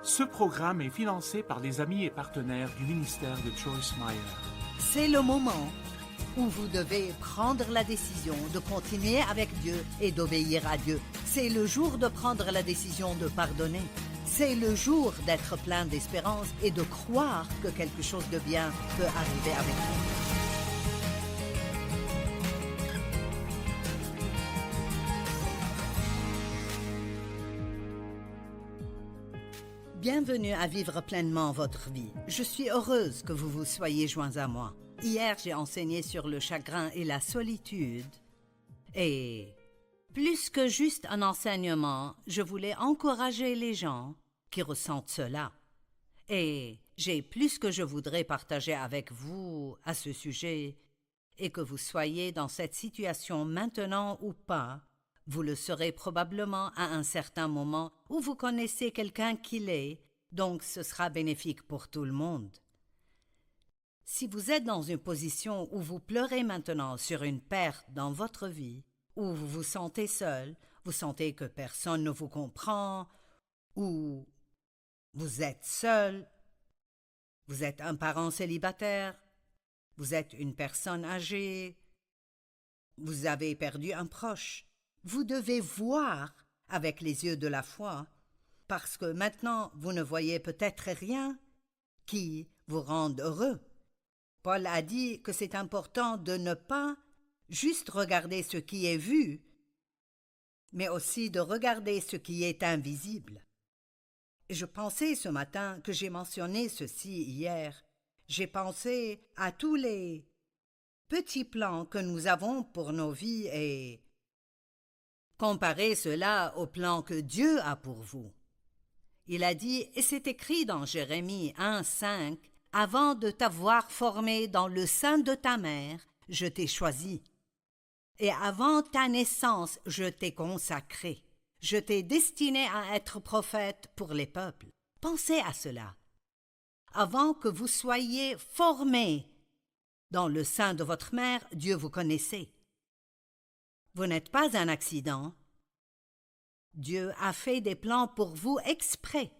Ce programme est financé par les amis et partenaires du ministère de Joyce Meyer. C'est le moment où vous devez prendre la décision de continuer avec Dieu et d'obéir à Dieu. C'est le jour de prendre la décision de pardonner. C'est le jour d'être plein d'espérance et de croire que quelque chose de bien peut arriver avec vous. Bienvenue à vivre pleinement votre vie. Je suis heureuse que vous vous soyez joints à moi. Hier, j'ai enseigné sur le chagrin et la solitude. Et plus que juste un enseignement, je voulais encourager les gens qui ressentent cela. Et j'ai plus que je voudrais partager avec vous à ce sujet, et que vous soyez dans cette situation maintenant ou pas, vous le serez probablement à un certain moment où vous connaissez quelqu'un qui l'est, donc ce sera bénéfique pour tout le monde. Si vous êtes dans une position où vous pleurez maintenant sur une perte dans votre vie, où vous vous sentez seul, vous sentez que personne ne vous comprend, ou vous êtes seul, vous êtes un parent célibataire, vous êtes une personne âgée, vous avez perdu un proche, vous devez voir avec les yeux de la foi, parce que maintenant vous ne voyez peut-être rien qui vous rende heureux. Paul a dit que c'est important de ne pas juste regarder ce qui est vu, mais aussi de regarder ce qui est invisible. Et je pensais ce matin que j'ai mentionné ceci hier. J'ai pensé à tous les petits plans que nous avons pour nos vies et comparez cela au plan que Dieu a pour vous. Il a dit, et c'est écrit dans Jérémie 1:5, « Avant de t'avoir formé dans le sein de ta mère, je t'ai choisi. Et avant ta naissance, je t'ai consacré. Je t'ai destiné à être prophète pour les peuples. » Pensez à cela. Avant que vous soyez formés dans le sein de votre mère, Dieu vous connaissait. Vous n'êtes pas un accident. Dieu a fait des plans pour vous exprès.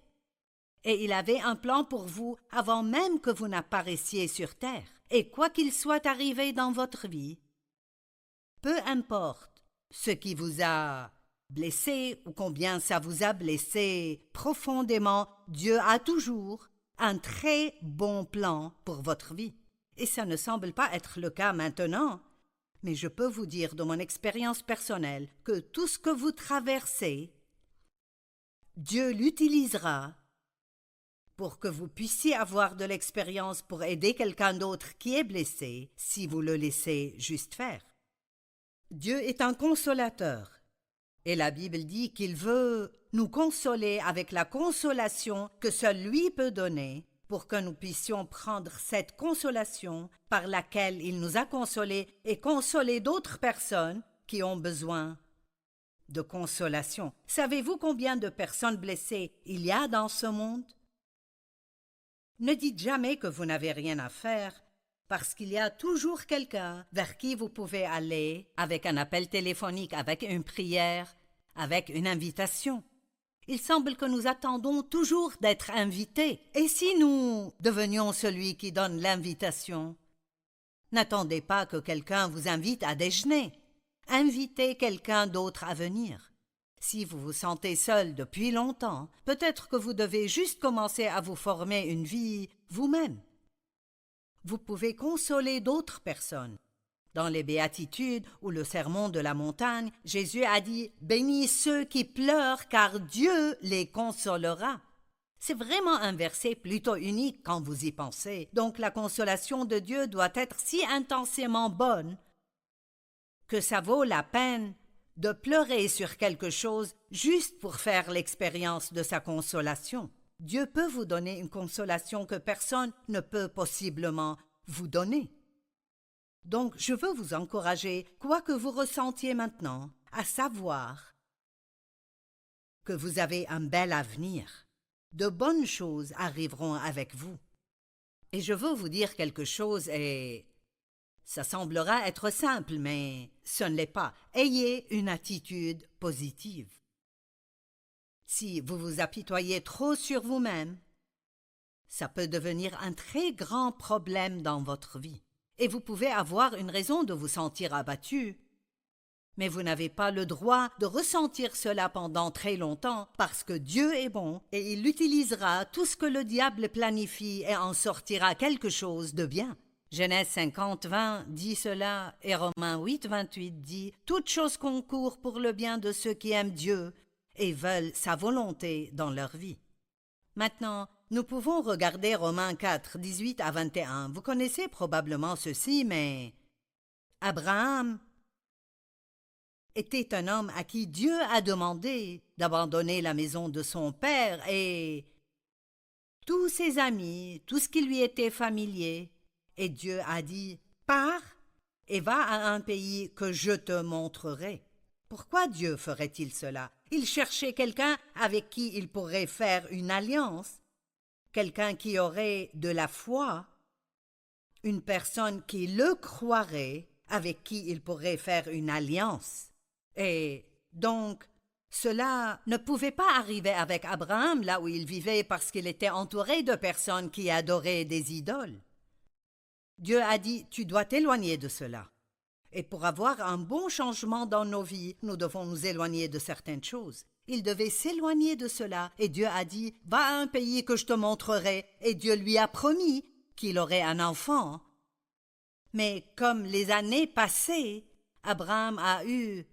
Et il avait un plan pour vous avant même que vous n'apparaissiez sur terre. Et quoi qu'il soit arrivé dans votre vie, peu importe ce qui vous a blessé ou combien ça vous a blessé profondément, Dieu a toujours un très bon plan pour votre vie. Et ça ne semble pas être le cas maintenant. Mais je peux vous dire de mon expérience personnelle que tout ce que vous traversez, Dieu l'utilisera pour que vous puissiez avoir de l'expérience pour aider quelqu'un d'autre qui est blessé si vous le laissez juste faire. Dieu est un consolateur et la Bible dit qu'il veut nous consoler avec la consolation que seul lui peut donner pour que nous puissions prendre cette consolation par laquelle il nous a consolés et consoler d'autres personnes qui ont besoin de consolation. Savez-vous combien de personnes blessées il y a dans ce monde? Ne dites jamais que vous n'avez rien à faire, parce qu'il y a toujours quelqu'un vers qui vous pouvez aller avec un appel téléphonique, avec une prière, avec une invitation. Il semble que nous attendons toujours d'être invités. Et si nous devenions celui qui donne l'invitation? N'attendez pas que quelqu'un vous invite à déjeuner. Invitez quelqu'un d'autre à venir. Si vous vous sentez seul depuis longtemps, peut-être que vous devez juste commencer à vous former une vie vous-même. Vous pouvez consoler d'autres personnes. Dans les Béatitudes ou le Sermon de la montagne, Jésus a dit « Bénis ceux qui pleurent, car Dieu les consolera ». C'est vraiment un verset plutôt unique quand vous y pensez. Donc la consolation de Dieu doit être si intensément bonne que ça vaut la peine de pleurer sur quelque chose juste pour faire l'expérience de sa consolation. Dieu peut vous donner une consolation que personne ne peut possiblement vous donner. Donc, je veux vous encourager, quoi que vous ressentiez maintenant, à savoir que vous avez un bel avenir. De bonnes choses arriveront avec vous. Et je veux vous dire quelque chose et ça semblera être simple, mais ce ne l'est pas. Ayez une attitude positive. Si vous vous apitoyez trop sur vous-même, ça peut devenir un très grand problème dans votre vie. Et vous pouvez avoir une raison de vous sentir abattu. Mais vous n'avez pas le droit de ressentir cela pendant très longtemps parce que Dieu est bon et il utilisera tout ce que le diable planifie et en sortira quelque chose de bien. Genèse 50, 20 dit cela et Romains 8, 28 dit « Toute chose concourt pour le bien de ceux qui aiment Dieu et veulent sa volonté dans leur vie. » Maintenant, nous pouvons regarder Romains 4, 18 à 21. Vous connaissez probablement ceci, mais Abraham était un homme à qui Dieu a demandé d'abandonner la maison de son père et tous ses amis, tout ce qui lui était familier. Et Dieu a dit « Pars et va à un pays que je te montrerai. » Pourquoi Dieu ferait-il cela? Il cherchait quelqu'un avec qui il pourrait faire une alliance, quelqu'un qui aurait de la foi, une personne qui le croirait, avec qui il pourrait faire une alliance. Et donc, cela ne pouvait pas arriver avec Abraham là où il vivait parce qu'il était entouré de personnes qui adoraient des idoles. Dieu a dit « Tu dois t'éloigner de cela. » Et pour avoir un bon changement dans nos vies, nous devons nous éloigner de certaines choses. Il devait s'éloigner de cela et Dieu a dit « Va à un pays que je te montrerai. » Et Dieu lui a promis qu'il aurait un enfant. Mais comme les années passaient, Abraham a eu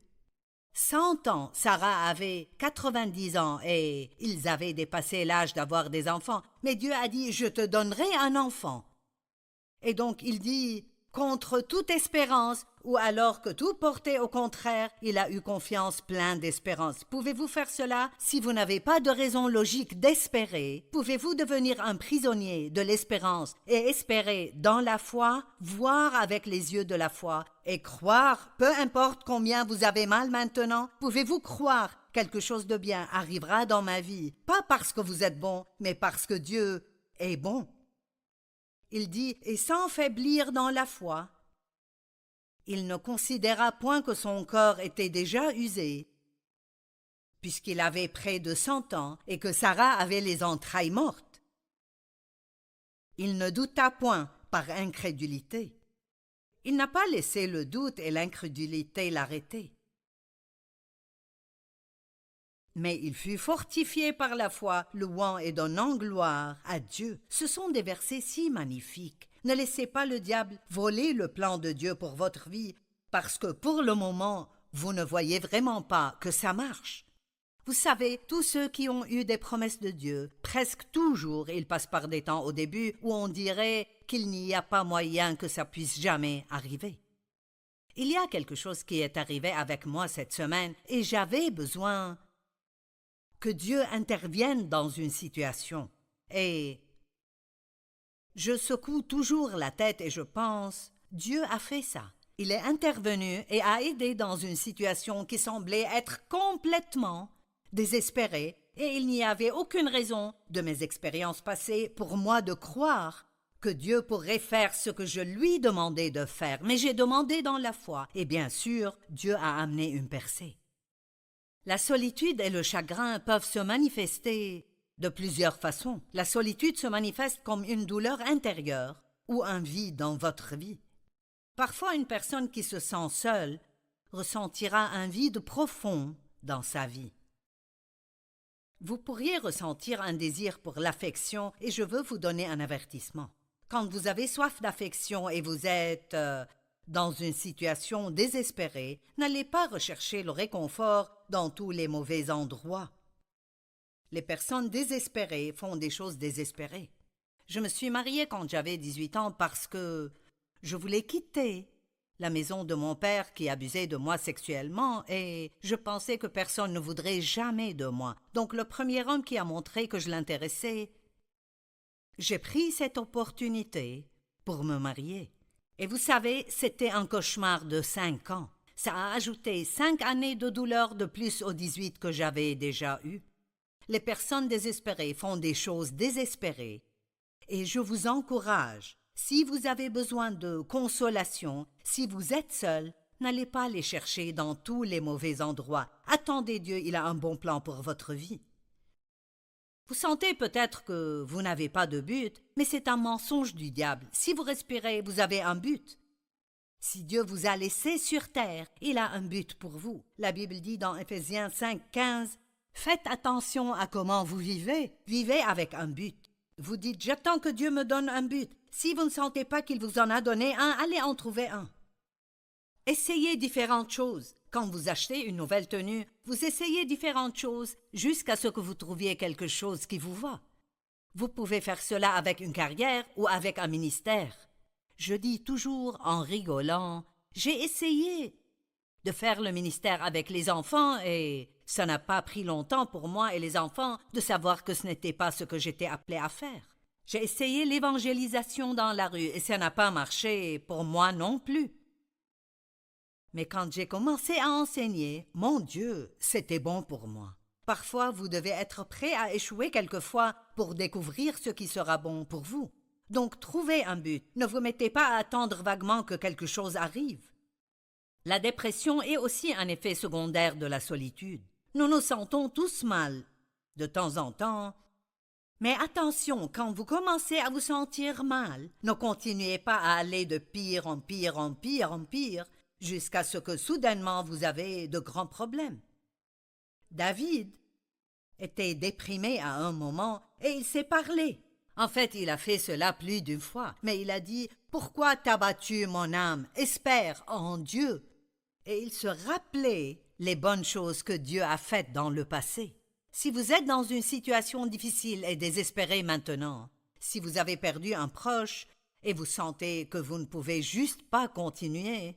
100 ans, Sarah avait 90 ans et ils avaient dépassé l'âge d'avoir des enfants. Mais Dieu a dit « Je te donnerai un enfant. » Et donc il dit « Contre toute espérance » ou alors que tout portait au contraire, il a eu confiance plein d'espérance. Pouvez-vous faire cela si vous n'avez pas de raison logique d'espérer? Pouvez-vous devenir un prisonnier de l'espérance et espérer dans la foi, voir avec les yeux de la foi et croire, peu importe combien vous avez mal maintenant? Pouvez-vous croire quelque chose de bien arrivera dans ma vie, pas parce que vous êtes bon, mais parce que Dieu est bon? Il dit « Et sans faiblir dans la foi, il ne considéra point que son corps était déjà usé, puisqu'il avait près de 100 ans et que Sarah avait les entrailles mortes. Il ne douta point par incrédulité. Il n'a pas laissé le doute et l'incrédulité l'arrêter. Mais il fut fortifié par la foi, louant et donnant gloire à Dieu. Ce sont des versets si magnifiques. Ne laissez pas le diable voler le plan de Dieu pour votre vie, parce que pour le moment, vous ne voyez vraiment pas que ça marche. Vous savez, tous ceux qui ont eu des promesses de Dieu, presque toujours, ils passent par des temps au début où on dirait qu'il n'y a pas moyen que ça puisse jamais arriver. Il y a quelque chose qui est arrivé avec moi cette semaine et j'avais besoin que Dieu intervienne dans une situation. Et je secoue toujours la tête et je pense, Dieu a fait ça. Il est intervenu et a aidé dans une situation qui semblait être complètement désespérée et il n'y avait aucune raison de mes expériences passées pour moi de croire que Dieu pourrait faire ce que je lui demandais de faire. Mais j'ai demandé dans la foi et bien sûr, Dieu a amené une percée. La solitude et le chagrin peuvent se manifester de plusieurs façons. La solitude se manifeste comme une douleur intérieure ou un vide dans votre vie. Parfois, une personne qui se sent seule ressentira un vide profond dans sa vie. Vous pourriez ressentir un désir pour l'affection et je veux vous donner un avertissement. Quand vous avez soif d'affection et vous êtes dans une situation désespérée, n'allez pas rechercher le réconfort dans tous les mauvais endroits. Les personnes désespérées font des choses désespérées. Je me suis mariée quand j'avais 18 ans parce que je voulais quitter la maison de mon père qui abusait de moi sexuellement et je pensais que personne ne voudrait jamais de moi. Donc le premier homme qui a montré que je l'intéressais, j'ai pris cette opportunité pour me marier. Et vous savez, c'était un cauchemar de 5 ans. Ça a ajouté 5 années de douleur de plus aux 18 que j'avais déjà eues. Les personnes désespérées font des choses désespérées. Et je vous encourage, si vous avez besoin de consolation, si vous êtes seul, n'allez pas les chercher dans tous les mauvais endroits. Attendez Dieu, il a un bon plan pour votre vie. Vous sentez peut-être que vous n'avez pas de but, mais c'est un mensonge du diable. Si vous respirez, vous avez un but. Si Dieu vous a laissé sur terre, il a un but pour vous. La Bible dit dans Éphésiens 5:15, « Faites attention à comment vous vivez. Vivez avec un but. » Vous dites « J'attends que Dieu me donne un but. » Si vous ne sentez pas qu'il vous en a donné un, allez en trouver un. Essayez différentes choses. Quand vous achetez une nouvelle tenue, vous essayez différentes choses jusqu'à ce que vous trouviez quelque chose qui vous va. Vous pouvez faire cela avec une carrière ou avec un ministère. Je dis toujours en rigolant, j'ai essayé de faire le ministère avec les enfants et ça n'a pas pris longtemps pour moi et les enfants de savoir que ce n'était pas ce que j'étais appelé à faire. J'ai essayé l'évangélisation dans la rue et ça n'a pas marché pour moi non plus. Mais quand j'ai commencé à enseigner, mon Dieu, c'était bon pour moi. Parfois, vous devez être prêt à échouer quelquefois pour découvrir ce qui sera bon pour vous. Donc, trouvez un but. Ne vous mettez pas à attendre vaguement que quelque chose arrive. La dépression est aussi un effet secondaire de la solitude. Nous nous sentons tous mal, de temps en temps. Mais attention, quand vous commencez à vous sentir mal, ne continuez pas à aller de pire en pire en pire en pire, jusqu'à ce que soudainement vous avez de grands problèmes. David était déprimé à un moment et il s'est parlé. En fait, il a fait cela plus d'une fois, mais il a dit « Pourquoi t'as battu mon âme? Espère en Dieu !» Et il se rappelait les bonnes choses que Dieu a faites dans le passé. Si vous êtes dans une situation difficile et désespérée maintenant, si vous avez perdu un proche et vous sentez que vous ne pouvez juste pas continuer,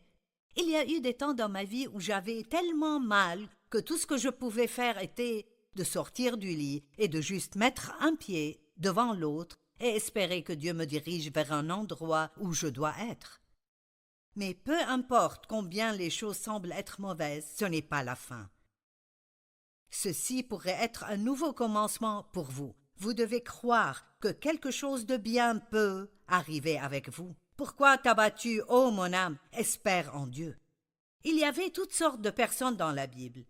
il y a eu des temps dans ma vie où j'avais tellement mal que tout ce que je pouvais faire était de sortir du lit et de juste mettre un pied devant l'autre et espérer que Dieu me dirige vers un endroit où je dois être. Mais peu importe combien les choses semblent être mauvaises, ce n'est pas la fin. Ceci pourrait être un nouveau commencement pour vous. Vous devez croire que quelque chose de bien peut arriver avec vous. Pourquoi t'as battu, ô mon âme? Espère en Dieu. Il y avait toutes sortes de personnes dans la Bible.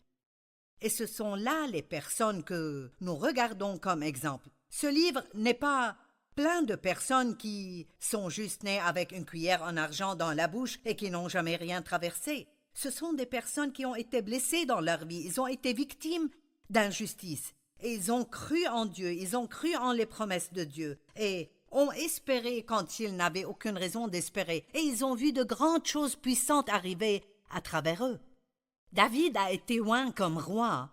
Et ce sont là les personnes que nous regardons comme exemple. Ce livre n'est pas plein de personnes qui sont juste nées avec une cuillère en argent dans la bouche et qui n'ont jamais rien traversé. Ce sont des personnes qui ont été blessées dans leur vie. Ils ont été victimes d'injustice. Et ils ont cru en Dieu. Ils ont cru en les promesses de Dieu. Et ont espéré quand ils n'avaient aucune raison d'espérer. Et ils ont vu de grandes choses puissantes arriver à travers eux. David a été oint comme roi.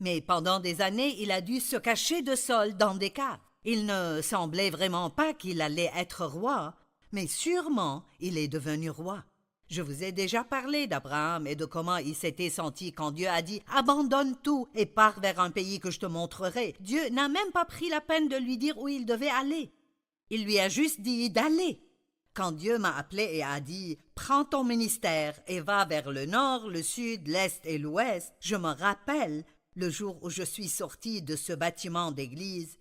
Mais pendant des années, il a dû se cacher de Saül dans des caves. Il ne semblait vraiment pas qu'il allait être roi, mais sûrement il est devenu roi. Je vous ai déjà parlé d'Abraham et de comment il s'était senti quand Dieu a dit « Abandonne tout et pars vers un pays que je te montrerai ». Dieu n'a même pas pris la peine de lui dire où il devait aller. Il lui a juste dit d'aller. Quand Dieu m'a appelé et a dit « Prends ton ministère et va vers le nord, le sud, l'est et l'ouest », je me rappelle le jour où je suis sortie de ce bâtiment d'église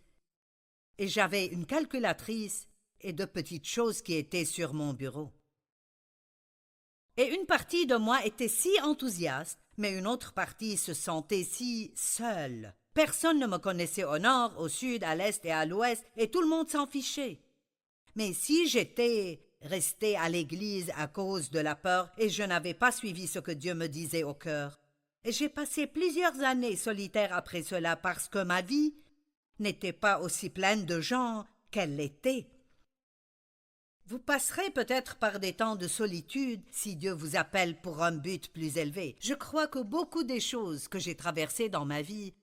et j'avais une calculatrice et de petites choses qui étaient sur mon bureau. Et une partie de moi était si enthousiaste, mais une autre partie se sentait si seule. Personne ne me connaissait au nord, au sud, à l'est et à l'ouest, et tout le monde s'en fichait. Mais si j'étais restée à l'église à cause de la peur et je n'avais pas suivi ce que Dieu me disait au cœur, et j'ai passé plusieurs années solitaire après cela parce que ma vie n'était pas aussi pleine de gens qu'elle l'était. Vous passerez peut-être par des temps de solitude si Dieu vous appelle pour un but plus élevé. Je crois que beaucoup des choses que j'ai traversées dans ma vie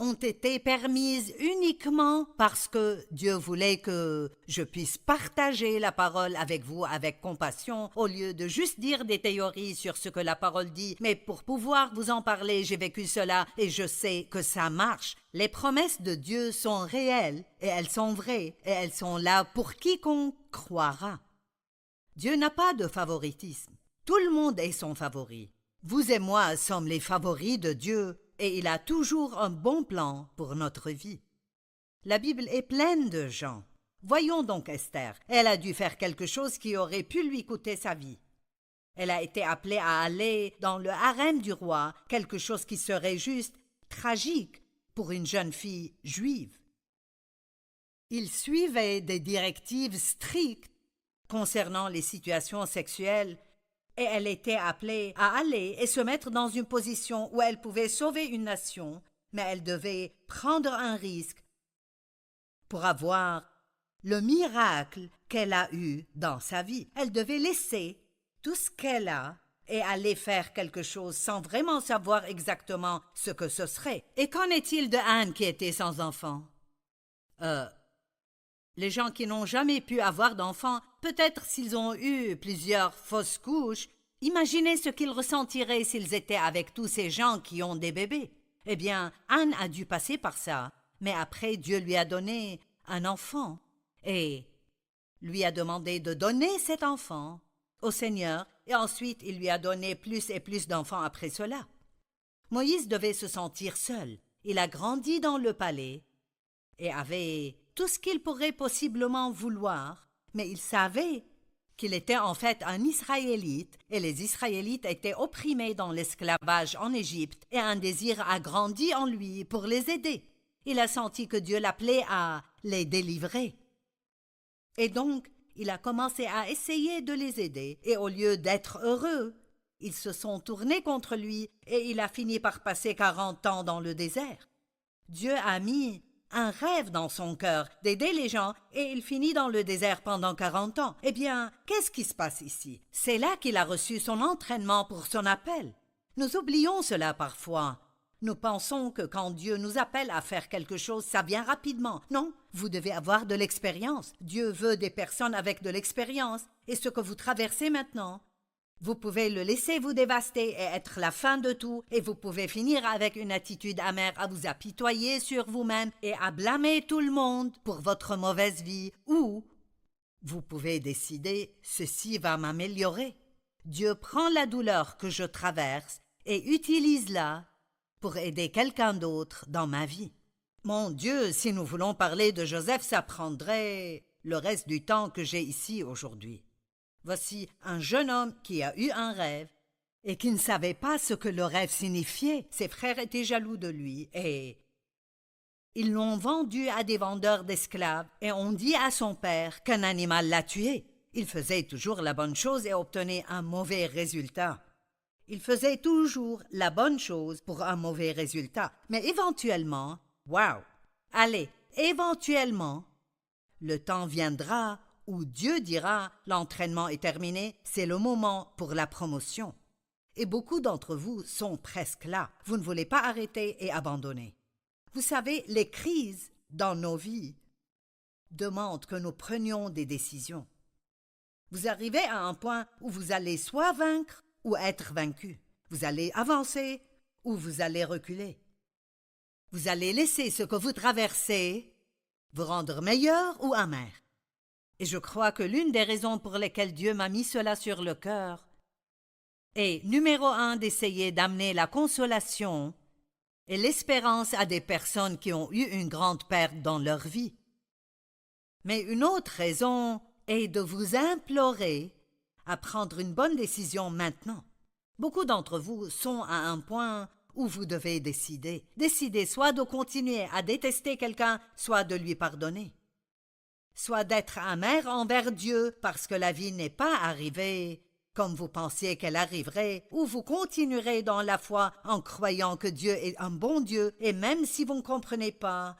ont été permises uniquement parce que Dieu voulait que je puisse partager la parole avec vous avec compassion au lieu de juste dire des théories sur ce que la parole dit. Mais pour pouvoir vous en parler, j'ai vécu cela et je sais que ça marche. Les promesses de Dieu sont réelles et elles sont vraies et elles sont là pour quiconque croira. Dieu n'a pas de favoritisme. Tout le monde est son favori. Vous et moi sommes les favoris de Dieu. Et il a toujours un bon plan pour notre vie. La Bible est pleine de gens. Voyons donc Esther. Elle a dû faire quelque chose qui aurait pu lui coûter sa vie. Elle a été appelée à aller dans le harem du roi, quelque chose qui serait juste tragique pour une jeune fille juive. Il suivait des directives strictes concernant les situations sexuelles et elle était appelée à aller et se mettre dans une position où elle pouvait sauver une nation, mais elle devait prendre un risque pour avoir le miracle qu'elle a eu dans sa vie. Elle devait laisser tout ce qu'elle a et aller faire quelque chose sans vraiment savoir exactement ce que ce serait. Et qu'en est-il de Anne qui était sans enfant? Les gens qui n'ont jamais pu avoir d'enfants, peut-être s'ils ont eu plusieurs fausses couches, imaginez ce qu'ils ressentiraient s'ils étaient avec tous ces gens qui ont des bébés. Eh bien, Anne a dû passer par ça, mais après Dieu lui a donné un enfant et lui a demandé de donner cet enfant au Seigneur et ensuite il lui a donné plus et plus d'enfants après cela. Moïse devait se sentir seul. Il a grandi dans le palais et avait tout ce qu'il pourrait possiblement vouloir, mais il savait qu'il était en fait un Israélite et les Israélites étaient opprimés dans l'esclavage en Égypte et un désir a grandi en lui pour les aider. Il a senti que Dieu l'appelait à les délivrer. Et donc, il a commencé à essayer de les aider et au lieu d'être heureux, ils se sont tournés contre lui et il a fini par passer 40 ans dans le désert. Dieu a mis un rêve dans son cœur d'aider les gens et il finit dans le désert pendant 40 ans. Eh bien, qu'est-ce qui se passe ici? C'est là qu'il a reçu son entraînement pour son appel. Nous oublions cela parfois. Nous pensons que quand Dieu nous appelle à faire quelque chose, ça vient rapidement. Non, vous devez avoir de l'expérience. Dieu veut des personnes avec de l'expérience. Et ce que vous traversez maintenant, vous pouvez le laisser vous dévaster et être la fin de tout, et vous pouvez finir avec une attitude amère à vous apitoyer sur vous-même et à blâmer tout le monde pour votre mauvaise vie, ou vous pouvez décider « ceci va m'améliorer ». Dieu prend la douleur que je traverse et utilise-la pour aider quelqu'un d'autre dans ma vie. Mon Dieu, si nous voulons parler de Joseph, ça prendrait le reste du temps que j'ai ici aujourd'hui. Voici un jeune homme qui a eu un rêve et qui ne savait pas ce que le rêve signifiait. Ses frères étaient jaloux de lui et ils l'ont vendu à des vendeurs d'esclaves et ont dit à son père qu'un animal l'a tué. Il faisait toujours la bonne chose et obtenait un mauvais résultat. Il faisait toujours la bonne chose pour un mauvais résultat. Mais éventuellement, éventuellement, le temps viendra où Dieu dira « l'entraînement est terminé, c'est le moment pour la promotion ». Et beaucoup d'entre vous sont presque là. Vous ne voulez pas arrêter et abandonner. Vous savez, les crises dans nos vies demandent que nous prenions des décisions. Vous arrivez à un point où vous allez soit vaincre ou être vaincu. Vous allez avancer ou vous allez reculer. Vous allez laisser ce que vous traversez vous rendre meilleur ou amer. Et je crois que l'une des raisons pour lesquelles Dieu m'a mis cela sur le cœur est, numéro 1, d'essayer d'amener la consolation et l'espérance à des personnes qui ont eu une grande perte dans leur vie. Mais une autre raison est de vous implorer à prendre une bonne décision maintenant. Beaucoup d'entre vous sont à un point où vous devez décider. Décider soit de continuer à détester quelqu'un, soit de lui pardonner. Soit d'être amer envers Dieu parce que la vie n'est pas arrivée comme vous pensiez qu'elle arriverait, ou vous continuerez dans la foi en croyant que Dieu est un bon Dieu, et même si vous ne comprenez pas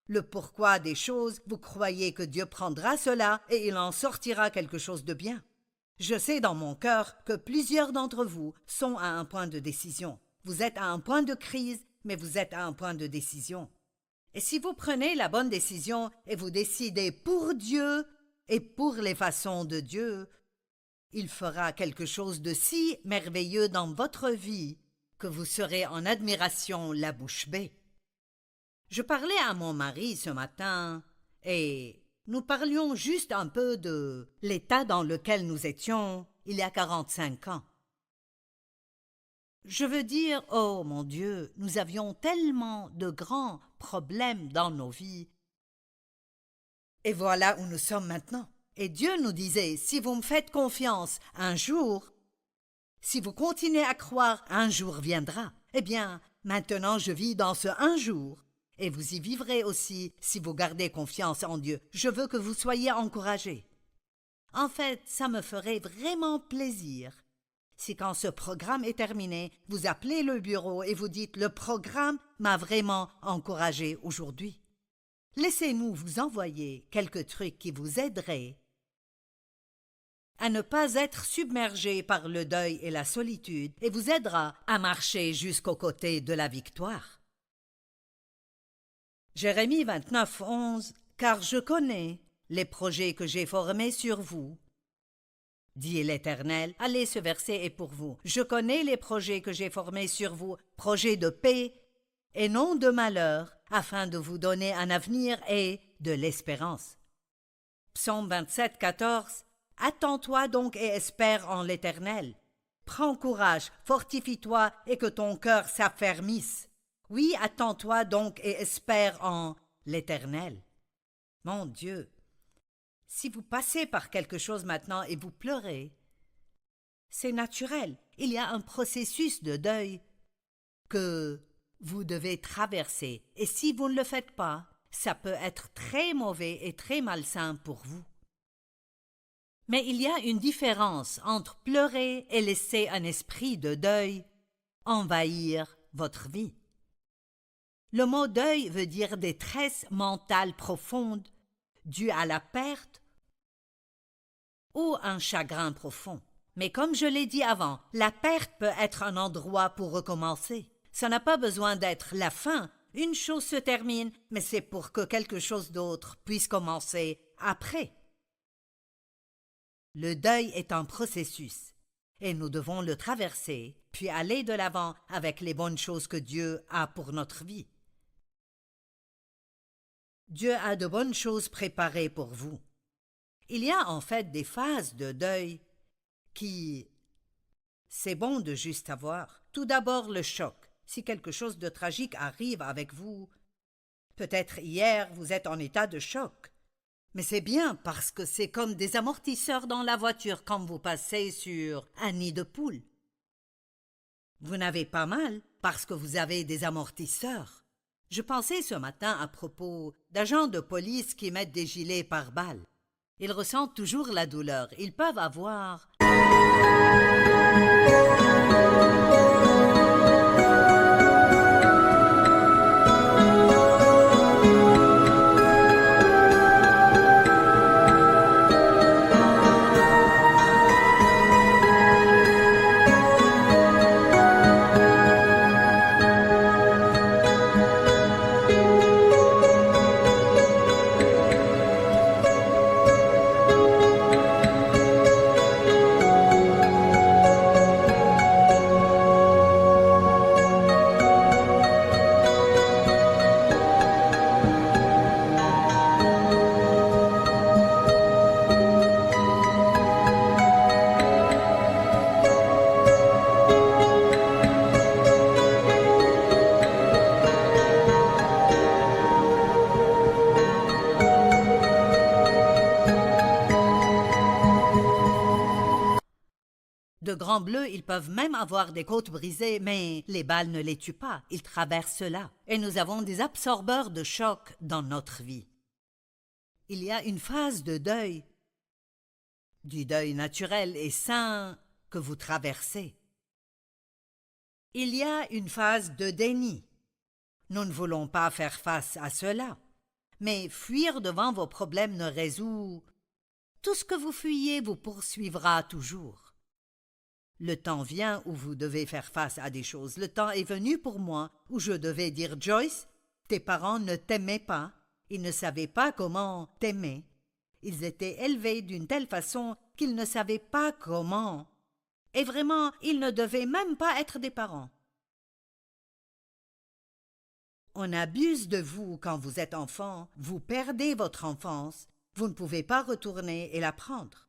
le pourquoi des choses, vous croyez que Dieu prendra cela et il en sortira quelque chose de bien. Je sais dans mon cœur que plusieurs d'entre vous sont à un point de décision. Vous êtes à un point de crise, mais vous êtes à un point de décision. Et si vous prenez la bonne décision et vous décidez pour Dieu et pour les façons de Dieu, il fera quelque chose de si merveilleux dans votre vie que vous serez en admiration la bouche bée. Je parlais à mon mari ce matin et nous parlions juste un peu de l'état dans lequel nous étions il y a 45 ans. Je veux dire, oh mon Dieu, nous avions tellement de grands problèmes dans nos vies. Et voilà où nous sommes maintenant. Et Dieu nous disait, si vous me faites confiance un jour, si vous continuez à croire, un jour viendra. Eh bien, maintenant je vis dans ce un jour. Et vous y vivrez aussi si vous gardez confiance en Dieu. Je veux que vous soyez encouragés. En fait, ça me ferait vraiment plaisir si quand ce programme est terminé, vous appelez le bureau et vous dites « Le programme m'a vraiment encouragé aujourd'hui ». Laissez-nous vous envoyer quelques trucs qui vous aideraient à ne pas être submergé par le deuil et la solitude et vous aidera à marcher jusqu'aux côtés de la victoire. Jérémie 29, 11 « Car je connais les projets que j'ai formés sur vous. » Dit l'Éternel, allez, ce verset est pour vous. Je connais les projets que j'ai formés sur vous, projets de paix et non de malheur, afin de vous donner un avenir et de l'espérance. Psaume 27, 14 Attends-toi donc et espère en l'Éternel. Prends courage, fortifie-toi et que ton cœur s'affermisse. Oui, attends-toi donc et espère en l'Éternel. Mon Dieu, si vous passez par quelque chose maintenant et vous pleurez, c'est naturel. Il y a un processus de deuil que vous devez traverser. Et si vous ne le faites pas, ça peut être très mauvais et très malsain pour vous. Mais il y a une différence entre pleurer et laisser un esprit de deuil envahir votre vie. Le mot deuil veut dire détresse mentale profonde due à la perte ou un chagrin profond. Mais comme je l'ai dit avant, la perte peut être un endroit pour recommencer. Ça n'a pas besoin d'être la fin. Une chose se termine, mais c'est pour que quelque chose d'autre puisse commencer après. Le deuil est un processus, et nous devons le traverser, puis aller de l'avant avec les bonnes choses que Dieu a pour notre vie. Dieu a de bonnes choses préparées pour vous. Il y a en fait des phases de deuil qui, c'est bon de juste avoir. Tout d'abord le choc. Si quelque chose de tragique arrive avec vous, peut-être hier vous êtes en état de choc. Mais c'est bien parce que c'est comme des amortisseurs dans la voiture quand vous passez sur un nid de poule. Vous n'avez pas mal parce que vous avez des amortisseurs. Je pensais ce matin à propos d'agents de police qui mettent des gilets pare-balles. Ils ressentent toujours la douleur. Ils peuvent avoir de grands bleus, ils peuvent même avoir des côtes brisées, mais les balles ne les tuent pas, ils traversent cela. Et nous avons des absorbeurs de choc dans notre vie. Il y a une phase de deuil, du deuil naturel et sain que vous traversez. Il y a une phase de déni. Nous ne voulons pas faire face à cela, mais fuir devant vos problèmes ne résout. Tout ce que vous fuyez vous poursuivra toujours. Le temps vient où vous devez faire face à des choses. Le temps est venu pour moi où je devais dire « Joyce, tes parents ne t'aimaient pas. Ils ne savaient pas comment t'aimer. Ils étaient élevés d'une telle façon qu'ils ne savaient pas comment. Et vraiment, ils ne devaient même pas être des parents. On abuse de vous quand vous êtes enfant. Vous perdez votre enfance. Vous ne pouvez pas retourner et la prendre.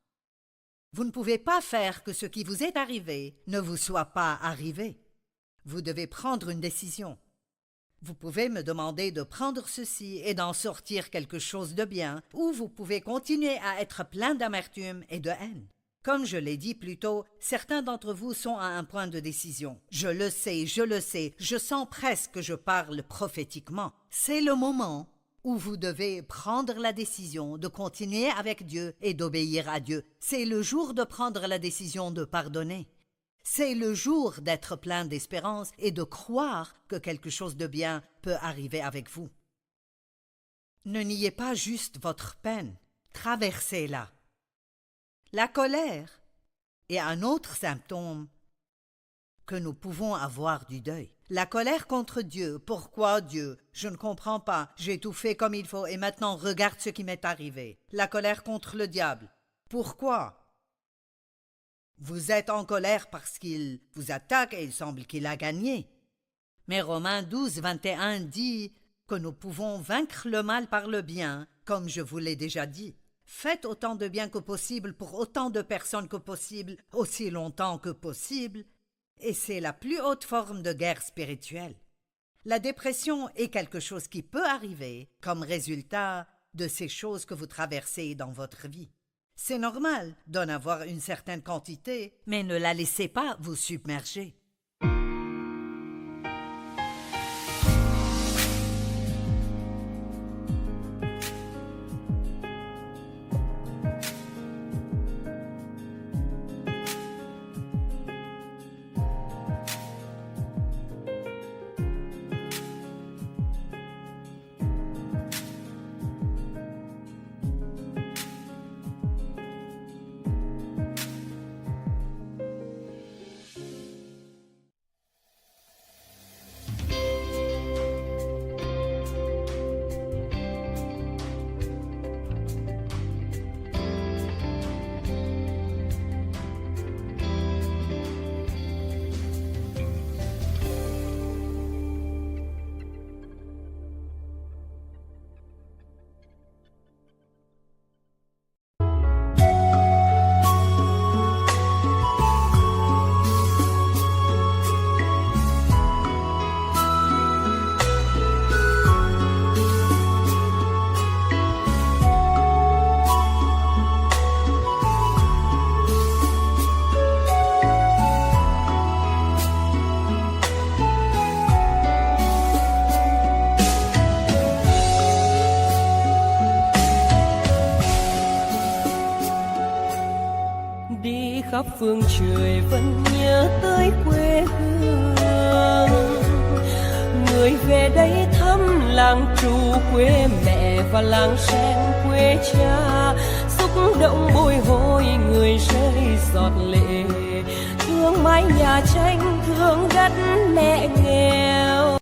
Vous ne pouvez pas faire que ce qui vous est arrivé ne vous soit pas arrivé. Vous devez prendre une décision. Vous pouvez me demander de prendre ceci et d'en sortir quelque chose de bien, ou vous pouvez continuer à être plein d'amertume et de haine. Comme je l'ai dit plus tôt, certains d'entre vous sont à un point de décision. Je le sais, je sens presque que je parle prophétiquement. C'est le moment où vous devez prendre la décision de continuer avec Dieu et d'obéir à Dieu. C'est le jour de prendre la décision de pardonner. C'est le jour d'être plein d'espérance et de croire que quelque chose de bien peut arriver avec vous. Ne niez pas juste votre peine, traversez-la. La colère est un autre symptôme que nous pouvons avoir du deuil. La colère contre Dieu. Pourquoi Dieu? Je ne comprends pas. J'ai tout fait comme il faut et maintenant regarde ce qui m'est arrivé. La colère contre le diable. Pourquoi? Vous êtes en colère parce qu'il vous attaque et il semble qu'il a gagné. Mais Romains 12, 21 dit que nous pouvons vaincre le mal par le bien, comme je vous l'ai déjà dit. Faites autant de bien que possible pour autant de personnes que possible, aussi longtemps que possible, et c'est la plus haute forme de guerre spirituelle. La dépression est quelque chose qui peut arriver comme résultat de ces choses que vous traversez dans votre vie. C'est normal d'en avoir une certaine quantité, mais ne la laissez pas vous submerger. khắp phương trời vẫn nhớ tới quê hương. Người về đây thăm làng trù quê mẹ và làng sen quê cha, xúc động bồi hồi người rơi giọt lệ, thương mái nhà tranh thương đất mẹ nghèo.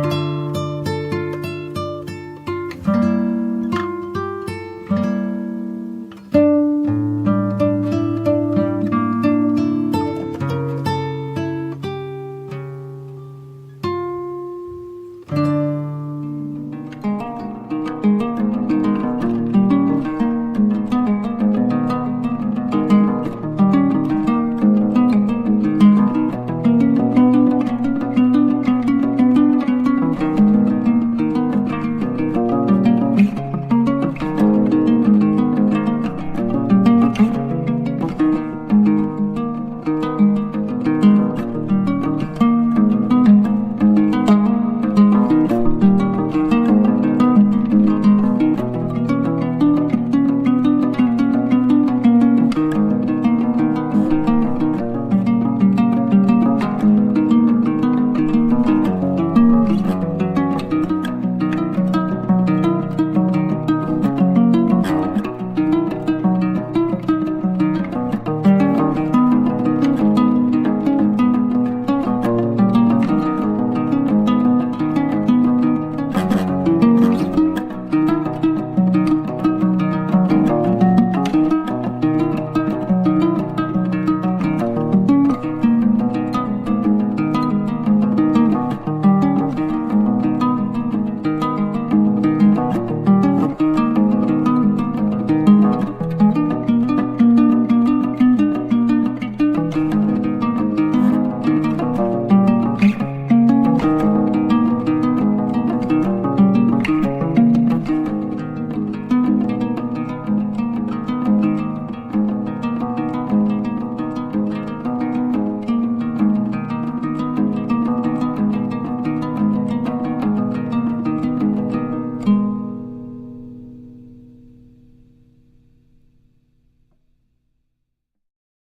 Thank you.